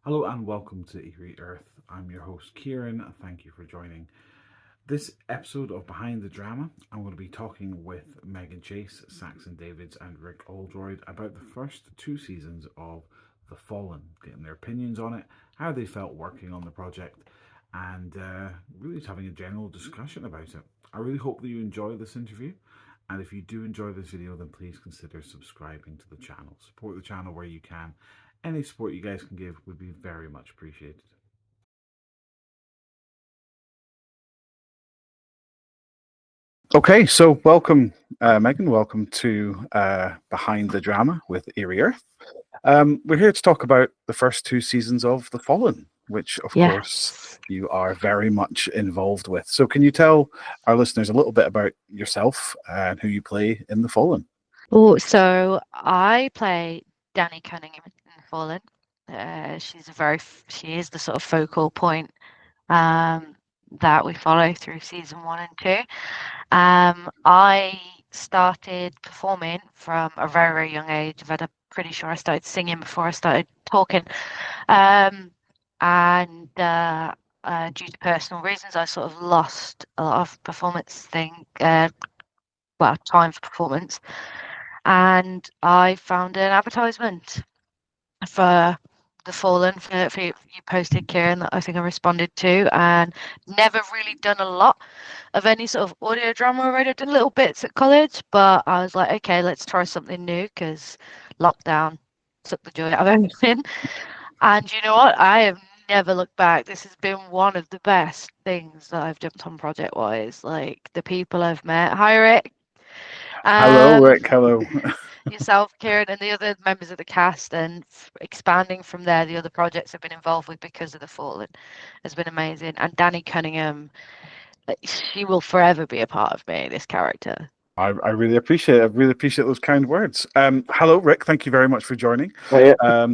Hello and welcome to Eerie Earth. I'm your host Kieran. Thank you for joining. This episode of Behind the Drama, I'm going to be talking with Megan Chase, Saxon Davids, and Rick Oldroyd about the first two seasons of The Fallen, getting their opinions on it, how they felt working on the project, and really just having a general discussion about it. I really hope that you enjoy this interview. And if you do enjoy this video, then please consider subscribing to the channel. Support the channel where you can. Any support you guys can give would be very much appreciated. Okay, so welcome, Megan. Welcome to Behind the Drama with Eerie Earth. We're here to talk about the first two seasons of The Fallen, which, of course, you are very much involved with. So, can you tell our listeners a little bit about yourself and who you play in The Fallen? Oh, so I play Danny Cunningham in The Fallen. She is the sort of focal point that we follow through season 1 and 2. I started performing from a very, very young age. I'm pretty sure I started singing before I started talking. And due to personal reasons, I sort of lost a lot of time for performance. And I found an advertisement for The Fallen for you posted, Kieran, that I think I responded to, and never really done a lot of any sort of audio drama already. I did little bits at college, but I was like, okay, let's try something new because lockdown sucked the joy out of everything. And you know what? I have never looked back. This has been one of the best things that I've jumped on project-wise. Like the people I've met. Hi, Rick. Hello, Rick. Hello. Yourself, Kieran, and the other members of the cast, and expanding from there, the other projects I've been involved with because of The Fallen has been amazing. And Danny Cunningham, she will forever be a part of me, this character. I really appreciate it. I really appreciate those kind words. Hello, Rick. Thank you very much for joining. Oh, yeah.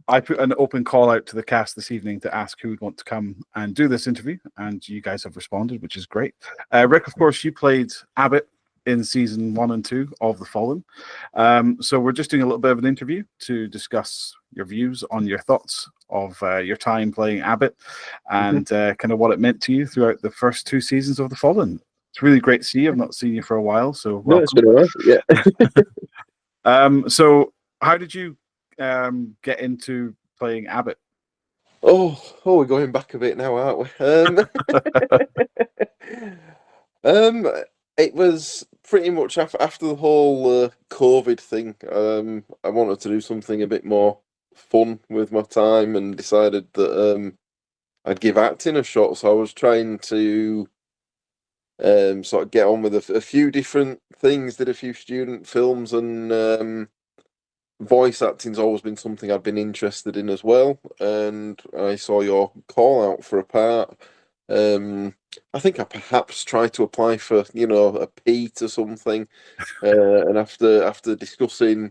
I put an open call out to the cast this evening to ask who would want to come and do this interview, and you guys have responded, which is great. Rick, of course, you played Abbott in season 1 and 2 of The Fallen. So we're just doing a little bit of an interview to discuss your views on your thoughts of your time playing Abbott and kind of what it meant to you throughout the first two seasons of The Fallen. It's really great to see you. I've not seen you for a while, so welcome. No, it's been a while. Yeah. So how did you get into playing Abbott? Oh, we're going back a bit now, aren't we? It was pretty much after the whole COVID thing. I wanted to do something a bit more fun with my time and decided that I'd give acting a shot. So I was trying to sort of get on with a few different things, did a few student films, and voice acting's always been something I've been interested in as well. And I saw your call out for a part. I think I perhaps tried to apply for, a Pete or something. And after discussing,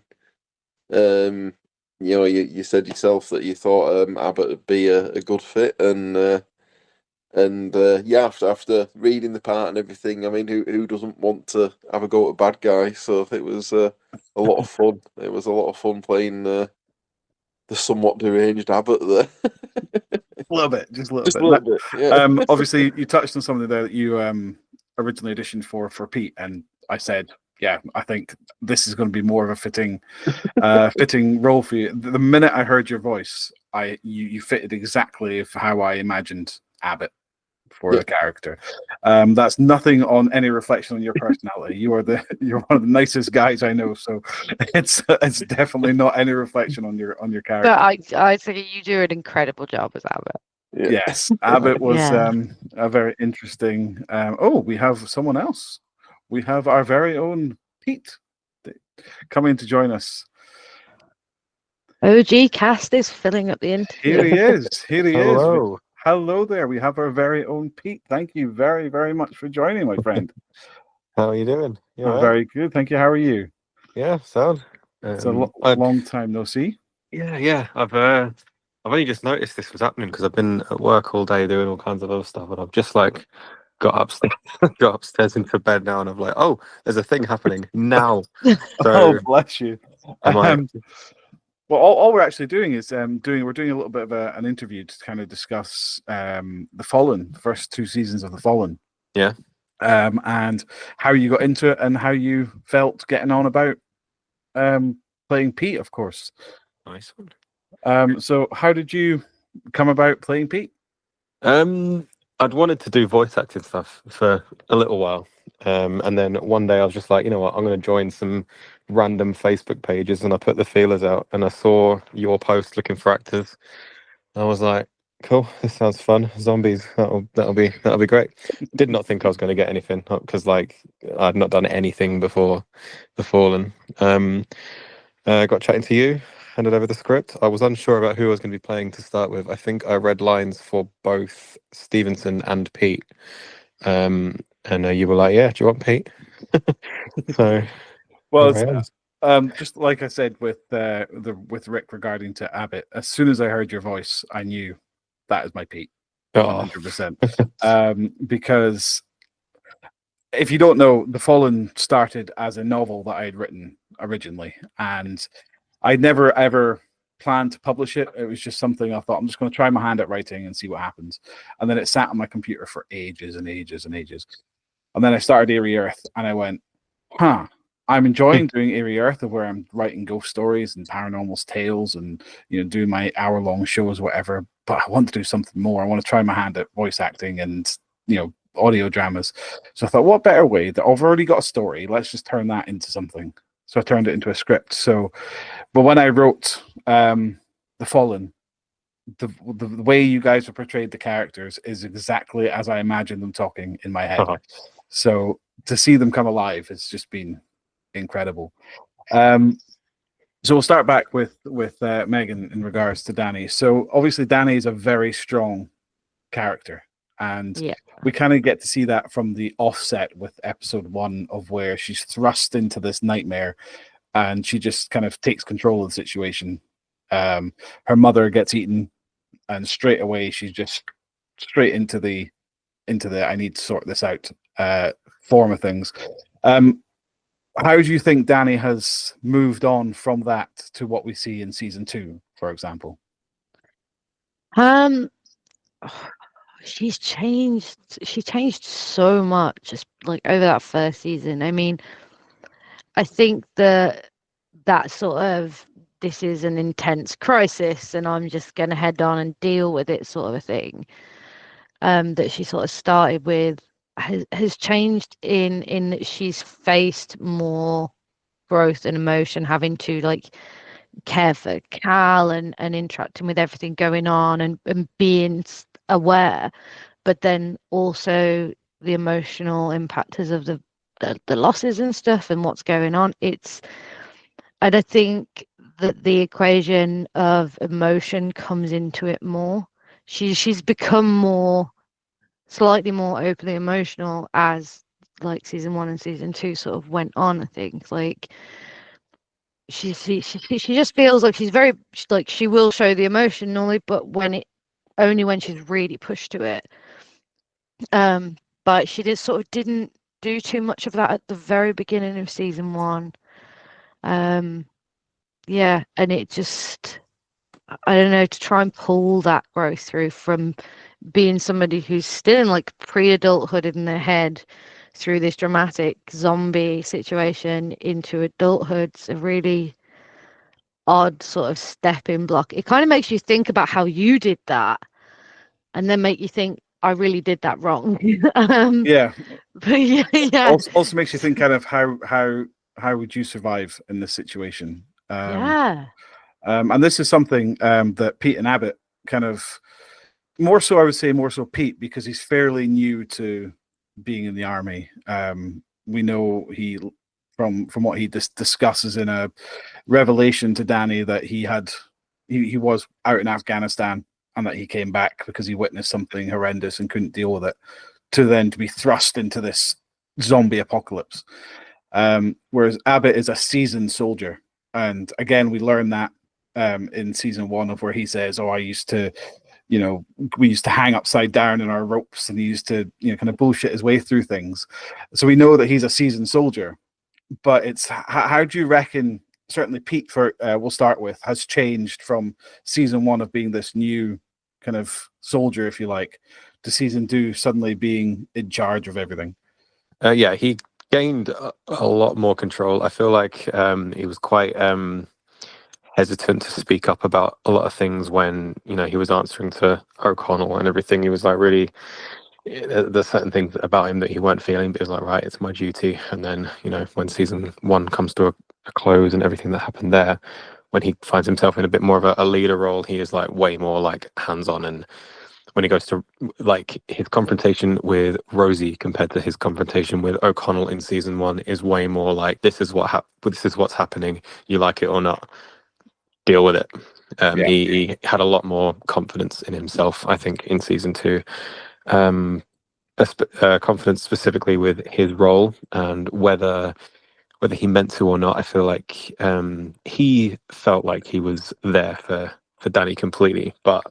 you said yourself that you thought Abbott would be a good fit, and after reading the part and everything, I mean, who doesn't want to have a go at a bad guy? So it was a lot of fun. It was a lot of fun playing the somewhat deranged Abbott there. A little bit, just a little Just bit. a little bit, yeah. Obviously, you touched on something there that you originally auditioned for Pete, and I said, yeah, I think this is going to be more of a fitting role for you. The minute I heard your voice, you fitted exactly how I imagined Abbott for the character. That's nothing on any reflection on your personality. You're one of the nicest guys I know, so it's definitely not any reflection on your character. But I think you do an incredible job as Abbott. Yeah. Yes, Abbott was a very interesting. We have someone else. We have our very own Pete coming to join us. OG cast is filling up the interview. Here he is. Hello. Hello there. We have our very own Pete. Thank you very, very much for joining, my friend. How are you doing? You all right? Very good. Thank you. How are you? Yeah, sound. It's a long time no see. Yeah. I've only just noticed this was happening because I've been at work all day doing all kinds of other stuff, and I've just got upstairs into bed now, and I'm like, oh, there's a thing happening now. So, oh, bless you. Well, all we're actually doing is we're doing a little bit of an interview to kind of discuss The Fallen, the first 2 seasons of The Fallen. Yeah. And how you got into it and how you felt getting on about playing Pete, of course. Nice one. So how did you come about playing Pete? I'd wanted to do voice acting stuff for a little while. And then one day I was just like, you know what, I'm going to join some random Facebook pages, and I put the feelers out, and I saw your post looking for actors. I was like, cool, this sounds fun. Zombies, that'll be great. Did not think I was going to get anything, because like I'd not done anything before The Fallen. Got chatting to you, handed over the script. I was unsure about who I was going to be playing to start with. I think I read lines for both Stevenson and Pete. And you were like, yeah, do you want Pete? So, well, here I am. just like I said with Rick regarding to Abbott, as soon as I heard your voice, I knew that is my Pete, Oh. 100%. Because if you don't know, The Fallen started as a novel that I had written originally, and I never ever planned to publish it. It was just something I thought, I'm just going to try my hand at writing and see what happens. And then it sat on my computer for ages and ages and ages. And then I started Eerie Earth, and I went, I'm enjoying doing Eerie Earth, where I'm writing ghost stories and paranormal tales and, you know, doing my hour-long shows, whatever. But I want to do something more. I want to try my hand at voice acting and, you know, audio dramas. So I thought, what better way that I've already got a story? Let's just turn that into something. So I turned it into a script. So, but when I wrote The Fallen, the way you guys have portrayed the characters is exactly as I imagined them talking in my head. So to see them come alive has just been incredible. So we'll start back with Megan in regards to Danny. So obviously Danny is a very strong character, and we kind of get to see that from the offset with episode 1, of where she's thrust into this nightmare and she just kind of takes control of the situation. Her mother gets eaten, and straight away she's just straight into the I need to sort this out form of things. How do you think Danny has moved on from that to what we see in season 2, for example? She's changed. She changed so much, just like over that first season. I mean, I think that sort of, this is an intense crisis and I'm just going to head on and deal with it sort of a thing, that she sort of started with, has changed in that she's faced more growth and emotion, having to like care for Cal and interacting with everything going on and being aware, but then also the emotional impactors of the losses and stuff and what's going on. And I think that the equation of emotion comes into it more. She's become slightly more openly emotional as like season 1 and season 2 sort of went on. I think like she just feels like she's very, like, she will show the emotion normally, but only when she's really pushed to it. But she didn't do too much of that at the very beginning of season 1. Yeah, and it just, I don't know, to try and pull that growth through from being somebody who's still in like pre-adulthood in their head through this dramatic zombie situation into adulthood's a really odd sort of stepping block. It kind of makes you think about how you did that, and then make you think, I really did that wrong. Yeah. But yeah. Also makes you think kind of how would you survive in this situation? And this is something that Pete and Abbott kind of, more so I would say more so Pete, because he's fairly new to being in the army. We know he from what he discusses in a revelation to Danny that he was out in Afghanistan and that he came back because he witnessed something horrendous and couldn't deal with it, to be thrust into this zombie apocalypse. Whereas Abbott is a seasoned soldier. And again, we learn that in season 1 of where he says, I used to, we used to hang upside down in our ropes, and he used to, kind of bullshit his way through things. So we know that he's a seasoned soldier. But it's, how do you reckon certainly Pete, we'll start with, has changed from season 1 of being this new kind of soldier, if you like, to season 2 suddenly being in charge of everything. Yeah, he gained a lot more control. I feel like he was quite hesitant to speak up about a lot of things when, you know, he was answering to O'Connell and everything. He was like, really, there's certain things about him that he weren't feeling, but he was like, right, it's my duty. And then, you know, when season 1 comes to a close and everything that happened there, when he finds himself in a bit more of a leader role, he is like way more like hands-on. And when he goes to like his confrontation with Rosie compared to his confrontation with O'Connell in season 1 is way more like, this is what's happening, you like it or not, deal with it. He had a lot more confidence in himself, I think, in season 2. Confidence specifically with his role and whether he meant to or not. I feel like he felt like he was there for Dani completely, but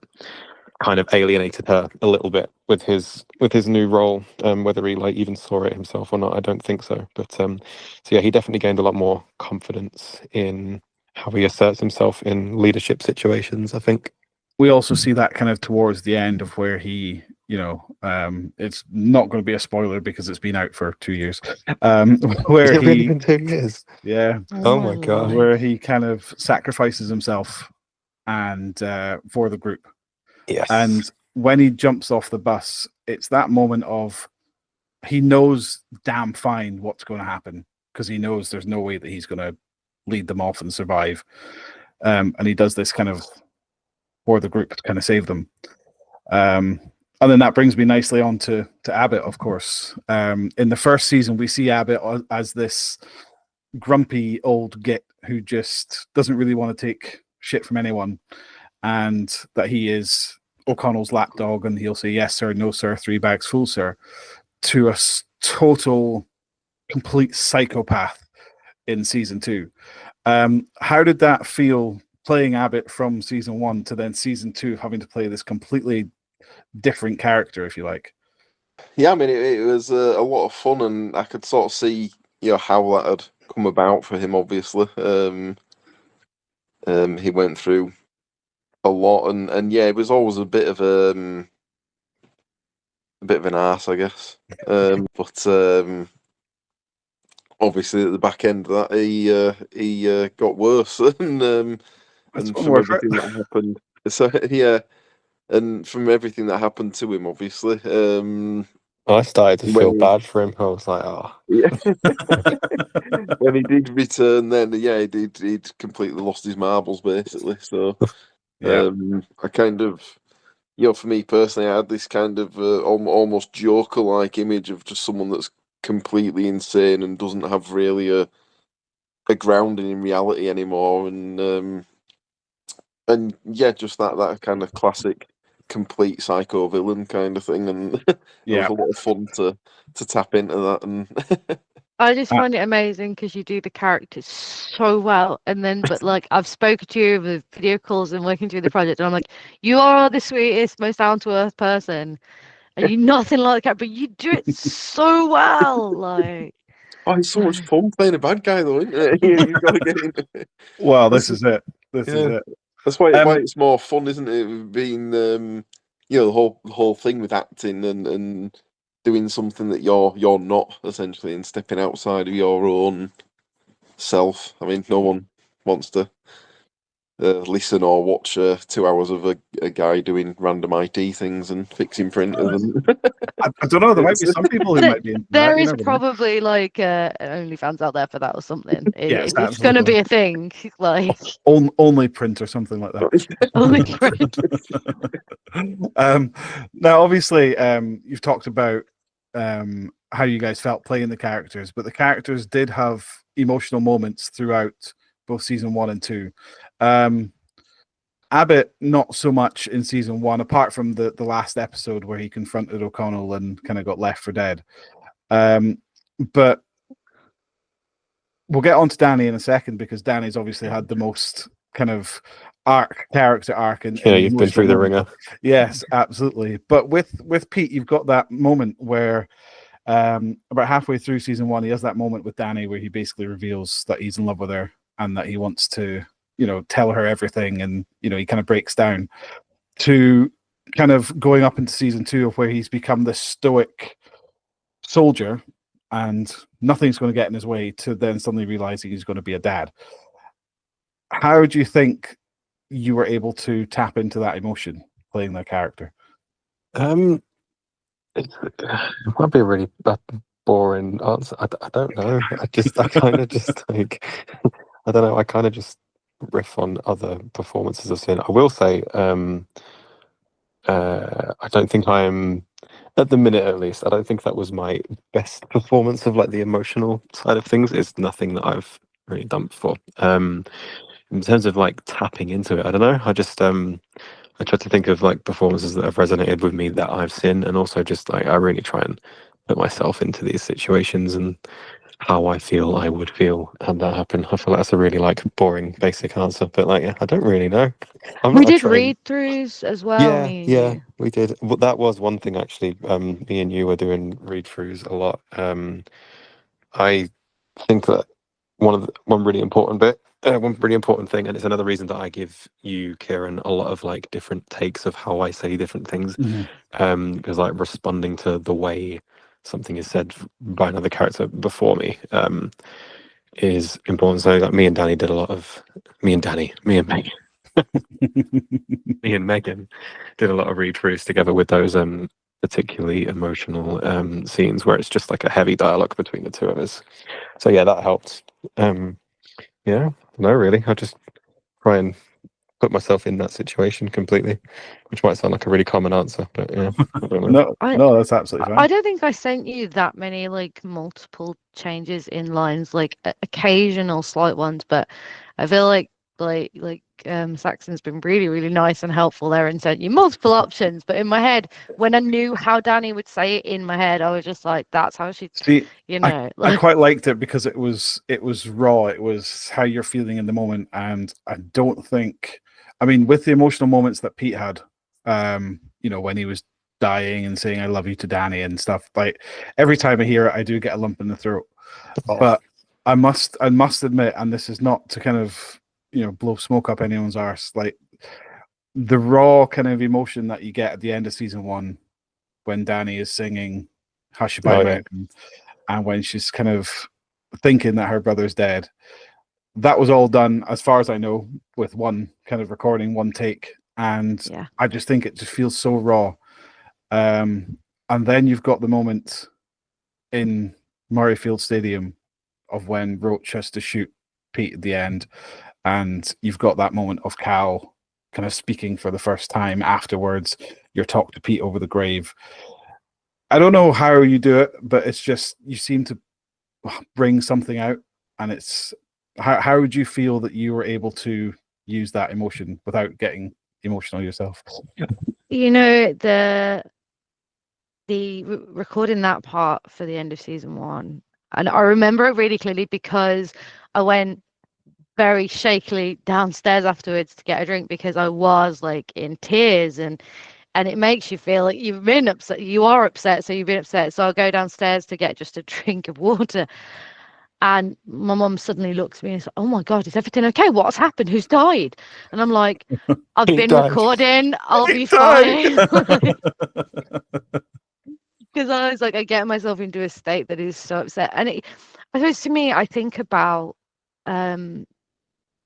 kind of alienated her a little bit with his new role. Whether he like even saw it himself or not, I don't think so. But so yeah, he definitely gained a lot more confidence in how he asserts himself in leadership situations, I think. We also see that kind of towards the end of where he, you know, it's not going to be a spoiler because it's been out for 2 years. Where It's really been 2 years. Yeah. Oh my God. Where he kind of sacrifices himself and for the group. Yes. And when he jumps off the bus, it's that moment of he knows damn fine what's going to happen because he knows there's no way that he's going to lead them off and survive. And he does this kind of for the group to kind of save them. And then that brings me nicely on to Abbott, of course. In the first season, we see Abbott as this grumpy old git who just doesn't really want to take shit from anyone, and that he is O'Connell's lapdog, and he'll say yes sir, no sir, 3 bags full sir, to a total complete psychopath in season 2. How did that feel, playing Abbott from season 1 to then season 2 having to play this completely different character, if you like? Yeah, I mean, it was a lot of fun, and I could sort of see, you know, how that had come about for him. Obviously, he went through a lot, and yeah, it was always a bit of an arse, I guess. But obviously, at the back end of that, he got worse, and from everything that happened, so yeah, and from everything that happened to him, obviously, I started to feel bad for him. I was like, oh. Yeah. When he did return, then yeah, he'd completely lost his marbles, basically. So, yeah. I kind of, you know, for me personally, I had this kind of almost Joker-like image of just someone that's completely insane and doesn't have really a grounding in reality anymore, and yeah, just that kind of classic complete psycho villain kind of thing, and it was a lot of fun to tap into that. And I just find it amazing because you do the characters so well, and then but like I've spoken to you with video calls and working through the project, and I'm like, you are the sweetest, most down to earth person, and you're nothing like that, but you do it so well. Like, oh, it's so much fun playing a bad guy, though, isn't it? You've got to get in. Well, this is it. This is it. That's why it's more fun, isn't it? Being you know, the whole thing with acting and doing something that you're not, essentially, and stepping outside of your own self. I mean, no one wants to listen or watch 2 hours of a guy doing random IT things and fixing printers. I don't know. There might be some people who might be. There is probably like OnlyFans out there for that or something. Yes, it's going to be a thing. Like only print or something like that. Only print. Now, obviously, you've talked about how you guys felt playing the characters, but the characters did have emotional moments throughout both season 1 and 2. Abbott, not so much in season 1, apart from the last episode where he confronted O'Connell and kind of got left for dead. But we'll get on to Dani in a second, because Dani's obviously had the most kind of character arc. And yeah, you've been through the ringer. Yes, absolutely. But with Pete, you've got that moment where about halfway through season 1, he has that moment with Dani where he basically reveals that he's in love with her, and that he wants to, tell her everything, and he kind of breaks down, to kind of going up into season 2 of where he's become this stoic soldier and nothing's going to get in his way, to then suddenly realizing he's going to be a dad. How do you think you were able to tap into that emotion playing that character? It might be a really boring answer. I don't know. I kind of just like, I don't know. I kind of just riff on other performances I've seen. I will say, I don't think I'm, at the minute at least, I don't think that was my best performance of like the emotional side of things. It's nothing that I've really done before. In terms of like tapping into it, I don't know. I try to think of like performances that have resonated with me that I've seen, and also just like I really try and put myself into these situations and how I feel I would feel had that happen. I feel like that's a really like boring basic answer, but like yeah, I don't really know. I'm We not a did trained. read-throughs as well, Yeah, me and yeah, you. we did. Well, that was one thing actually. Me and you were doing read-throughs a lot. I think that one really important bit, one really important thing, and it's another reason that I give you, Kieran, a lot of like different takes of how I say different things, because like responding to the way something is said by another character before me, is important. So like me and Megan, me and Megan did a lot of read-throughs together with those particularly emotional scenes where it's just like a heavy dialogue between the two of us. So yeah, that helped. Yeah, no, really, I just try and put myself in that situation completely, which might sound like a really common answer, but yeah, I don't know. No, that's absolutely I fine. don't think I sent you that many like multiple changes in lines, like occasional slight ones, but I feel like Saxon's been really, really nice and helpful there and sent you multiple options. But in my head, when I knew how Danny would say it in my head, I was just like, that's how she, See, like, I quite liked it because it was raw. It was how you're feeling in the moment, and I don't think, I mean, with the emotional moments that Pete had, when he was dying and saying "I love you" to Danny and stuff. Like every time I hear it, I do get a lump in the throat. But I must admit, and this is not to kind of blow smoke up anyone's arse, like the raw kind of emotion that you get at the end of season 1 when Danny is singing "Hushabye Oh, yeah. Mountain," and when she's kind of thinking that her brother's dead. That was all done, as far as I know, with one kind of recording, one take, and yeah. I just think it just feels so raw. And then you've got the moment in Murrayfield Stadium of when Roach has to shoot Pete at the end, and you've got that moment of Cal kind of speaking for the first time afterwards. You're talking to Pete over the grave. I don't know how you do it, but it's just you seem to bring something out, and it's how would you feel that you were able to use that emotion without getting emotional yourself? The recording that part for the end of season 1, and I remember it really clearly because I went very shakily downstairs afterwards to get a drink because I was like in tears, and it makes you feel like you've been upset. You are upset, so you've been upset. So I'll go downstairs to get just a drink of water, and my mum suddenly looks at me and says, "Oh my God, is everything okay? What's happened? Who's died?" And I'm like, "I've He been died. recording. I'll He be died. fine." Because I was like, I get myself into a state that is so upset. And I suppose to me, I think about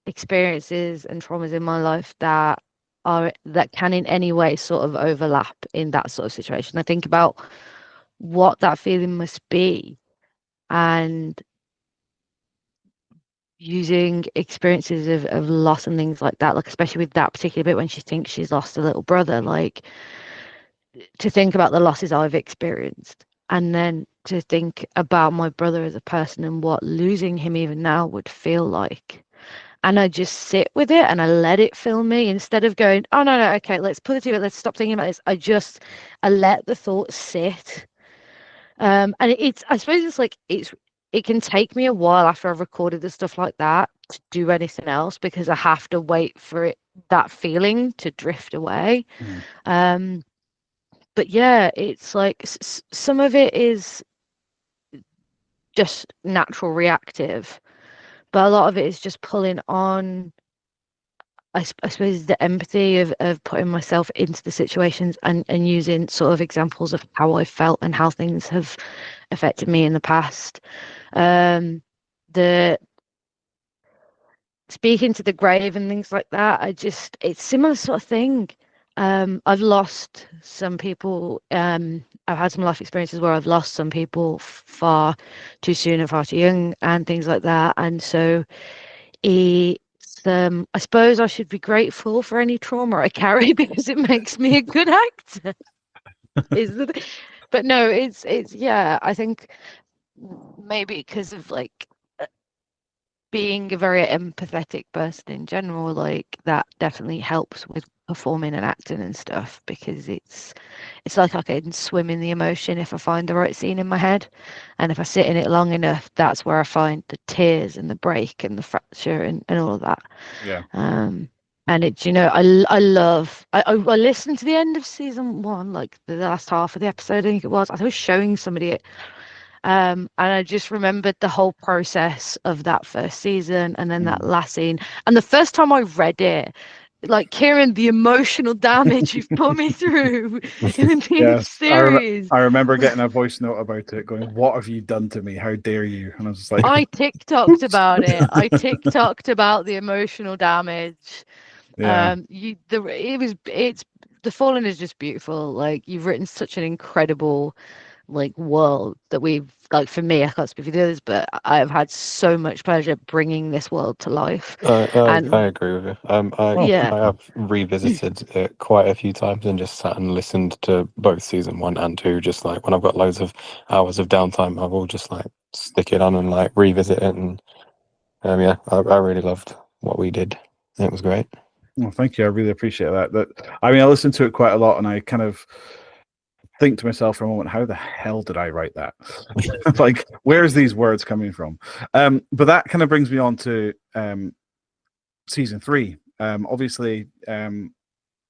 experiences and traumas in my life that can in any way sort of overlap in that sort of situation. I think about what that feeling must be, and using experiences of loss and things like that, like especially with that particular bit when she thinks she's lost a little brother, like to think about the losses I've experienced, and then to think about my brother as a person and what losing him even now would feel like. And I just sit with it and I let it fill me instead of going, oh no, okay, let's put it together, let's stop thinking about this. I let the thoughts sit. And I suppose it's like it can take me a while after I've recorded the stuff like that to do anything else because I have to wait for that feeling to drift away. But yeah, it's like some of it is just natural reactive, but a lot of it is just pulling on, I suppose, the empathy of putting myself into the situations and using sort of examples of how I felt and how things have affected me in the past. The speaking to the grave and things like that, it's similar sort of thing. I've lost some people. I've had some life experiences where I've lost some people far too soon and far too young and things like that. And so it's, I suppose I should be grateful for any trauma I carry because it makes me a good actor. But no, it's yeah, I think maybe because of like being a very empathetic person in general, like that definitely helps with performing and acting and stuff, because it's like I can swim in the emotion if I find the right scene in my head, and if I sit in it long enough, that's where I find the tears and the break and the fracture and all of that. Yeah. And it, I listened to the end of season 1, like the last half of the episode, I think it was. I was showing somebody it. And I just remembered the whole process of that first season and then that last scene. And the first time I read it, like, Kieran, the emotional damage you've put me through in this series. I remember getting a voice note about it going, "What have you done to me? How dare you?" And I was just like, I TikToked about it. I TikToked about the emotional damage. Yeah. The Fallen is just beautiful. Like, you've written such an incredible like world that we've, like, for me, I can't speak for the others, but I've had so much pleasure bringing this world to life. I agree with you. Yeah. I have revisited it quite a few times and just sat and listened to both season 1 and 2. Just like when I've got loads of hours of downtime, I will just like stick it on and like revisit it. And yeah, I really loved what we did. It was great. Well, thank you. I really appreciate that. I mean, I listened to it quite a lot, and I kind of think to myself for a moment, how the hell did I write that? Like, where's these words coming from? But that kind of brings me on to season 3. Obviously,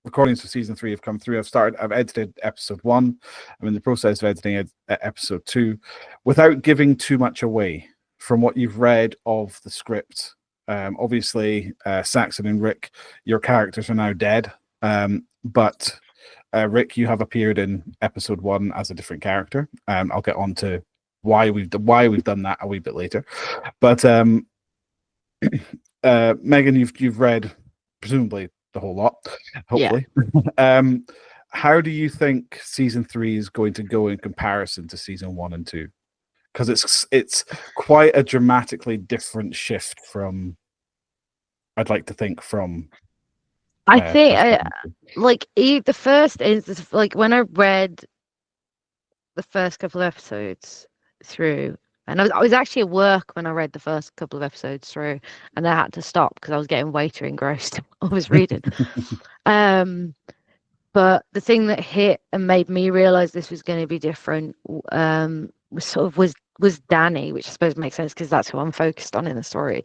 recordings for season 3 have come through. I've edited episode 1. I'm in the process of editing episode 2. Without giving too much away from what you've read of the script, obviously, Saxon and Rick, your characters are now dead. But Rick, you have appeared in episode 1 as a different character. I'll get on to why we've done that a wee bit later. But Megan, you've read presumably the whole lot, hopefully. Yeah. How do you think season 3 is going to go in comparison to season 1 and 2? Because it's quite a dramatically different shift from, I'd like to think, from. I think like the first instance, like when I read the first couple of episodes through, and I was actually at work when I read the first couple of episodes through, and I had to stop because I was getting way too engrossed. I was reading. But the thing that hit and made me realize this was going to be different was Danny, which I suppose makes sense because that's who I'm focused on in the story.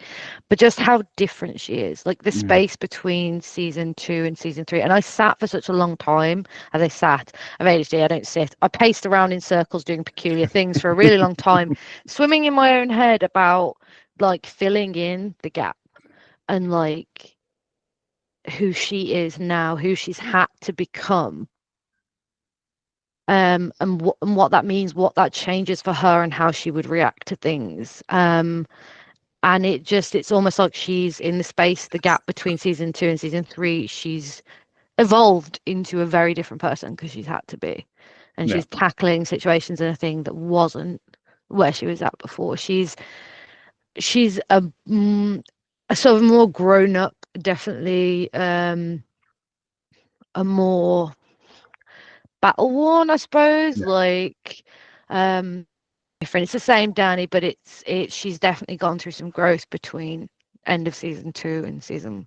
But just how different she is, like the space between season 2 and season 3. And I sat for such a long time. As I sat, I've ADHD, I don't sit. I paced around in circles doing peculiar things for a really long time, swimming in my own head about like filling in the gap and like who she is now, who she's had to become. And what that means, what that changes for her and how she would react to things. And it's almost like she's in the space, the gap between season 2 and season 3, she's evolved into a very different person because she's had to be. And she's tackling situations in a thing that wasn't where she was at before. She's a sort of more grown up, definitely a more battle worn, I suppose. Like different. It's the same Danny, but she's definitely gone through some growth between end of season 2 and season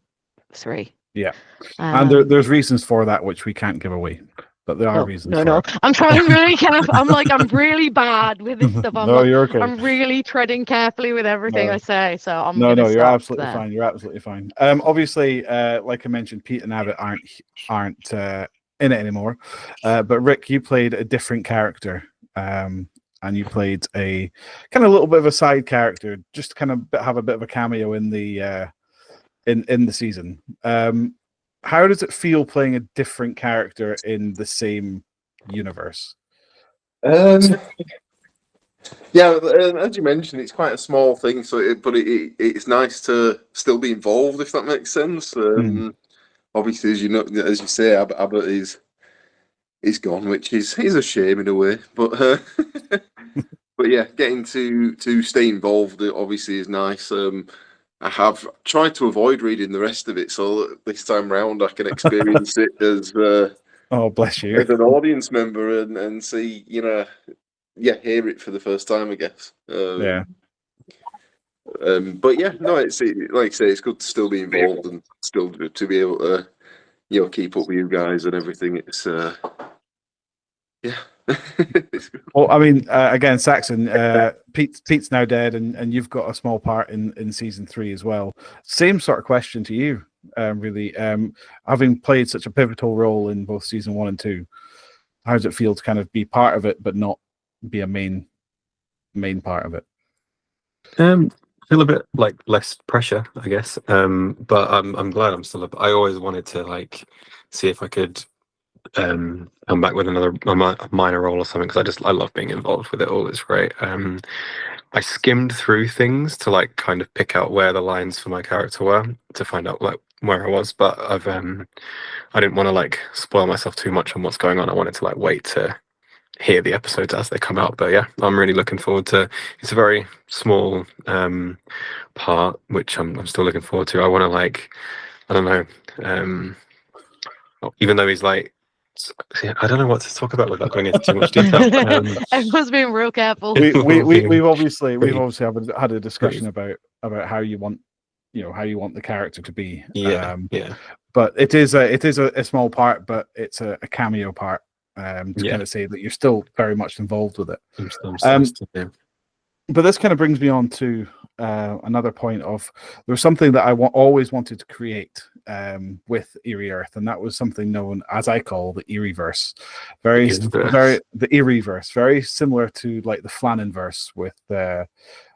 3. Yeah, and there's reasons for that which we can't give away, but there are reasons. No, I'm trying really careful. I'm really bad with this stuff. You're okay. I'm really treading carefully with everything I say. So I'm you're absolutely fine. You're absolutely fine. Obviously, like I mentioned, Pete and Abbott aren't in it anymore. But Rick, you played a different character and you played a kind of a little bit of a side character, just to kind of have a bit of a cameo in the season. How does it feel playing a different character in the same universe? Yeah, as you mentioned, it's quite a small thing, but it's nice to still be involved, if that makes sense. Obviously, as you say, Abbott is gone, which is a shame in a way. But but yeah, getting to stay involved obviously is nice. I have tried to avoid reading the rest of it, so this time round I can experience it as oh, bless you, as an audience member and see, hear it for the first time, I guess. Yeah. But yeah, no, it's like I say, it's good to still be involved and still to be able to, keep up with you guys and everything. It's yeah. It's good. Well, I mean, again, Saxon, Pete's now dead, and you've got a small part in season 3 as well. Same sort of question to you, really. Having played such a pivotal role in both season 1 and 2, how does it feel to kind of be part of it but not be a main part of it? I feel a bit like less pressure, I guess. But I'm glad I'm still. I always wanted to like see if I could come back with a minor role or something, because I love being involved with it all. It's great. I skimmed through things to like kind of pick out where the lines for my character were, to find out like where I was, but I didn't want to like spoil myself too much on what's going on. I wanted to like wait to hear the episodes as they come out. But yeah, I'm really looking forward to. It's a very small part, which I'm still looking forward to. I want to like, I don't know, even though he's like, I don't know what to talk about without going into too much detail. Everyone's being real careful. We've obviously had a discussion about how you want the character to be. Yeah. But it is a small part, but it's a cameo part. To kind of say that you're still very much involved with it. But this kind of brings me on to another point of, there was something that I always wanted to create with Eerie Earth, and that was something known as, I call, the Eerieverse. The Eerieverse, very similar to like the Flannanverse with I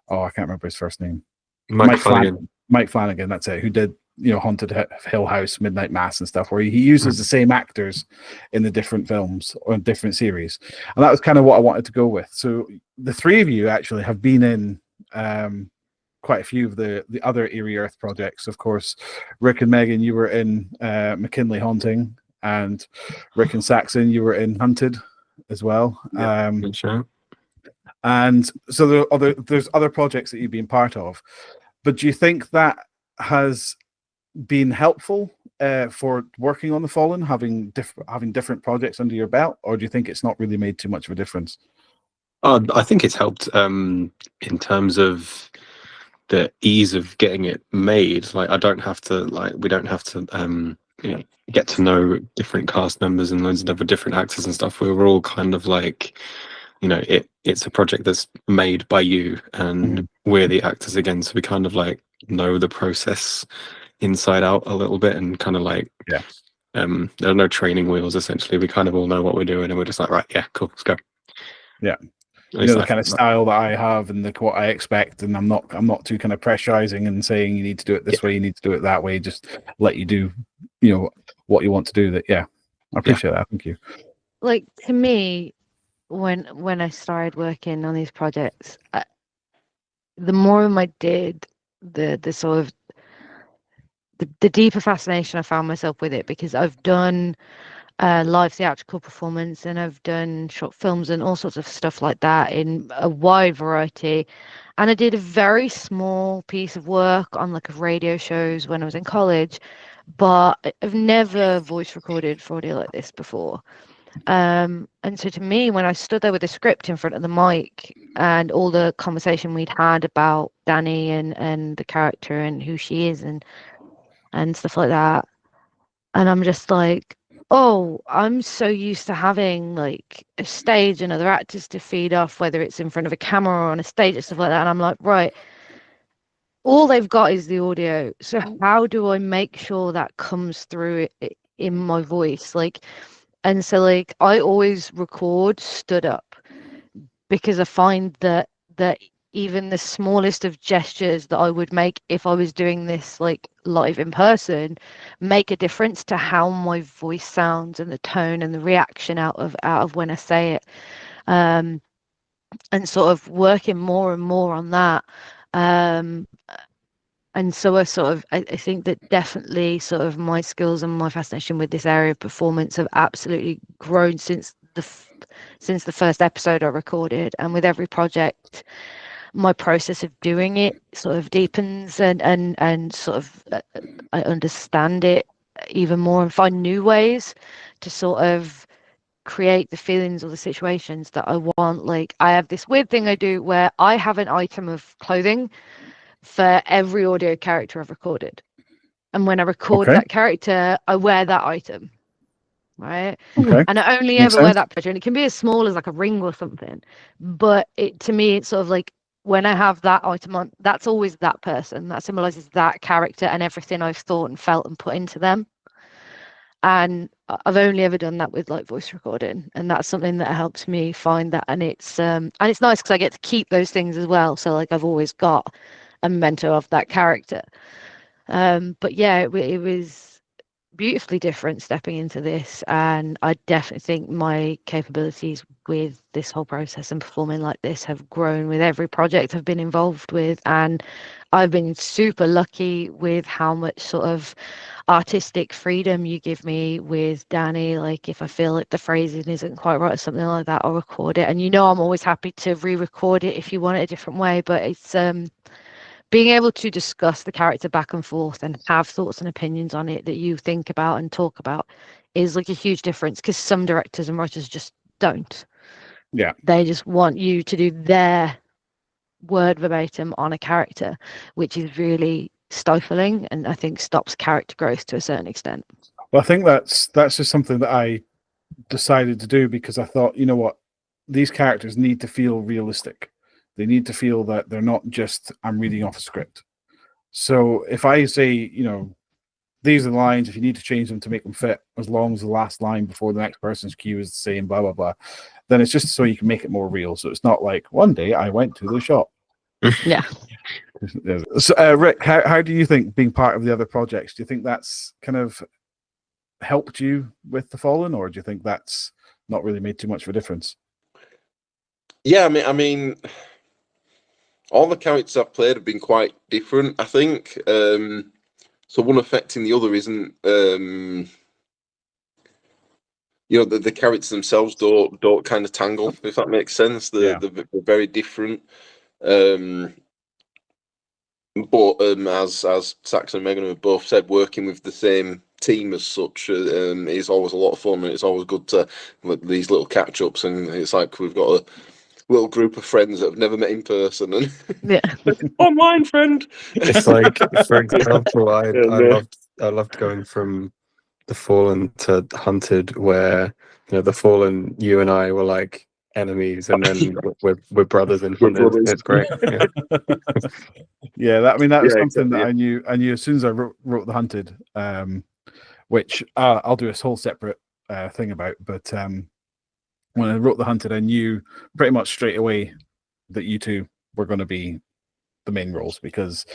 can't remember his first name. Mike Flanagan. Mike Flanagan, that's it, who did Haunted Hill House, Midnight Mass and stuff, where he uses the same actors in the different films or different series. And that was kind of what I wanted to go with. So the three of you actually have been in quite a few of the other Eerie Earth projects. Of course, Rick and Megan, you were in McKinley Haunting, and Rick and Saxon, you were in Hunted as well. And so there's other projects that you've been part of. But do you think that has been helpful for working on The Fallen, having different projects under your belt, or do you think it's not really made too much of a difference? I think it's helped in terms of the ease of getting it made. Like, we don't have to get to know different cast members and loads of other different actors and stuff. We were all kind of like, it's a project that's made by you, and we're the actors again, so we kind of like know the process inside out a little bit, and kind of like there are no training wheels. Essentially, we kind of all know what we're doing, and we're just like, right, yeah, cool, let's go. The kind of style that I have and what I expect, and I'm not too kind of pressurizing and saying you need to do it this way, you need to do it that way. Just let you do what you want to do. I appreciate that. Thank you. Like, to me, when I started working on these projects, the more I did, the sort of the deeper fascination I found myself with it, because I've done live theatrical performance, and I've done short films and all sorts of stuff like that in a wide variety. And I did a very small piece of work on like radio shows when I was in college, but I've never voice recorded for audio like this before. And so to me, when I stood there with the script in front of the mic and all the conversation we'd had about Danny and the character and who she is and stuff like that, and I'm just like, oh, I'm so used to having like a stage and other actors to feed off, whether it's in front of a camera or on a stage and stuff like that. And I'm like, right, all they've got is the audio. So how do I make sure that comes through in my voice? And so like I always record stood up, because I find that even the smallest of gestures that I would make if I was doing this like live in person make a difference to how my voice sounds and the tone and the reaction out of when I say it. And sort of working more and more on that. And so I think that definitely sort of my skills and my fascination with this area of performance have absolutely grown since the first episode I recorded, and with every project my process of doing it sort of deepens and sort of I understand it even more and find new ways to sort of create the feelings or the situations that I want. Like I have this weird thing I do where I have an item of clothing for every audio character I've recorded. And when I record that character, I wear that item. Right. Okay. And I only Makes ever wear sense. that picture. And it can be as small as like a ring or something. But to me, it's sort of like when I have that item on, that's always that person. That symbolizes that character and everything I've thought and felt and put into them. And I've only ever done that with like voice recording, and that's something that helps me find that. And it's nice because I get to keep those things as well. So like I've always got a memento of that character. But yeah, it was beautifully different stepping into this, and I definitely think my capabilities with this whole process and performing like this have grown with every project I've been involved with. And I've been super lucky with how much sort of artistic freedom you give me with Danny. Like if I feel like the phrasing isn't quite right or something like that, I'll record it, and I'm always happy to re-record it if you want it a different way. But it's being able to discuss the character back and forth and have thoughts and opinions on it that you think about and talk about is like a huge difference, because some directors and writers just don't. Yeah. They just want you to do their word verbatim on a character, which is really stifling and I think stops character growth to a certain extent. Well, I think that's just something that I decided to do because I thought, you know what, these characters need to feel realistic. They need to feel that they're not just I'm reading off a script. So if I say, these are the lines, if you need to change them to make them fit, as long as the last line before the next person's cue is the same, blah, blah, blah, then it's just so you can make it more real. So it's not like one day I went to the shop. Yeah. So, Rick, how do you think being part of the other projects, do you think that's kind of helped you with The Fallen, or do you think that's not really made too much of a difference? Yeah, I mean, all the characters I've played have been quite different, I think. So one affecting the other isn't, the characters themselves don't kind of tangle, if that makes sense. They're very different. But as Saxon and Megan have both said, working with the same team as such is always a lot of fun, and it's always good to these little catch ups. And it's like we've got a little group of friends that have never met in person, and online friend. It's like, for example, I loved going from The Fallen to Hunted, where The Fallen, you and I were like enemies, and then we're brothers in Hunted. It's great. Yeah, that was something exactly, that I knew as soon as I wrote The Hunted, which I'll do a whole separate thing about. But when I wrote The Hunted, I knew pretty much straight away that you two were going to be the main roles, because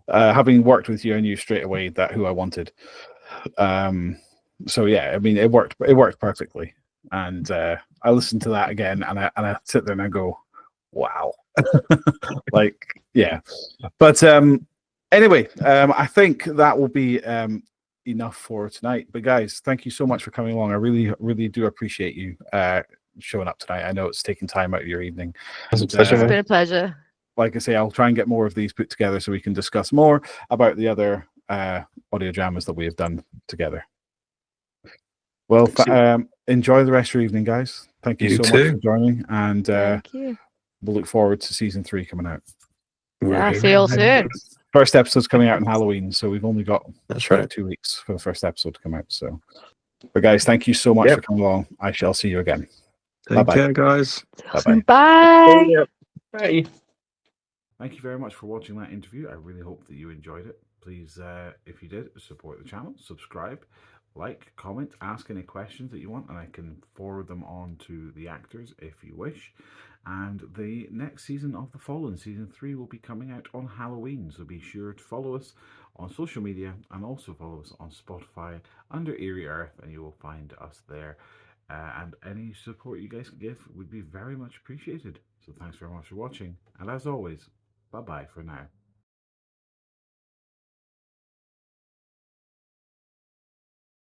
having worked with you, I knew straight away that who I wanted. So yeah, I mean, it worked perfectly. And I listened to that again, and I sit there and I go, wow. Like, yeah. But anyway, I think that will be enough for tonight. But guys, thank you so much for coming along. I really, really do appreciate you showing up tonight. I know it's taken time out of your evening. It's been a pleasure. Like I say, I'll try and get more of these put together so we can discuss more about the other audio dramas that we have done together. Well, enjoy the rest of your evening, guys. Thank you so much for joining, and thank you. We'll look forward to season 3 coming out. Yeah, see you all soon. First episode's coming out on Halloween, so we've only got 2 weeks for the first episode to come out. So, but guys, thank you so much for coming along. I shall see you again. Take care, guys. Bye-bye. Bye. Bye. Thank you very much for watching that interview. I really hope that you enjoyed it. Please, if you did, support the channel, subscribe, like, comment, ask any questions that you want, and I can forward them on to the actors if you wish. And the next season of The Fallen, season 3, will be coming out on Halloween, so be sure to follow us on social media and also follow us on Spotify under Eerie Earth, and you will find us there. And any support you guys can give would be very much appreciated. So thanks very much for watching, and as always, bye bye for now.